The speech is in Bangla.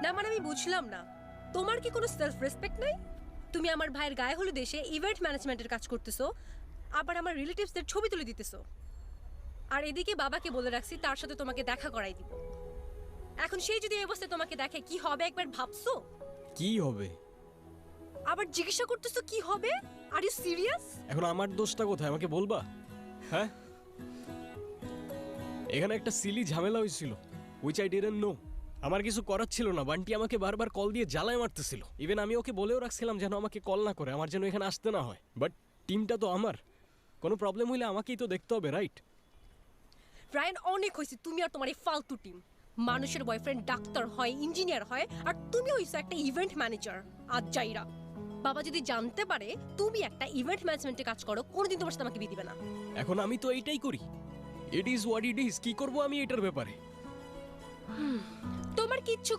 না মানে আমি বুঝলাম না, তোমার কি কোনো সেলফ রেসপেক্ট নাই? তুমি আমার ভাইয়ের গায়ে হলুদ এসে ইভেন্ট ম্যানেজমেন্টের কাজ করতেছো, আবার আমার রিলেটিভসদের ছবি তুলে দিতেছো, আর এদিকে বাবাকে বলে রাখছি তার সাথে তোমাকে দেখা করাই দিব। এখন সেই যদি এই অবস্থায় তোমাকে দেখে কি হবে একবার ভাবছো? কি হবে? আবার জিজ্ঞাসা করতেছো কি হবে? Are you serious? এখন আমার দোষটা কোথায় আমাকে বলবা? হ্যাঁ, এখানে একটা সিলি ঝামেলা হয়েছিল, উইচ আই ডিডন্ট নো। আমার কিছু করার ছিল না, বান্টি আমাকে বারবার কল দিয়ে জ্বালায় মারতেছিল। ইভেন আমি ওকে বলেও রাখছিলাম যেন আমাকে কল না করে, আমার যেন এখানে আসতে না হয়। বাট টিমটা তো আমার, কোনো প্রবলেম হইলে আমাকেই তো দেখতে হবে, রাইট? রায়ান, অনেক হয়েছে তুমি আর তোমার এই ফালতু টিম। মানুষের বয়ফ্রেন্ড ডাক্তার হয়, ইঞ্জিনিয়ার হয়, আর তুমি হইছো একটা ইভেন্ট ম্যানেজার। আজ যাইরা বাবা যদি জানতে পারে তুমি একটা ইভেন্ট ম্যানেজমেন্টে কাজ করো, কোনোদিন তোমার সাথে আমাকে বিয়ে দিবে না। এখন আমি তো এইটাই করি, it is what it is. কি করবো আমি এটার ব্যাপারে? তোমার কিচ্ছু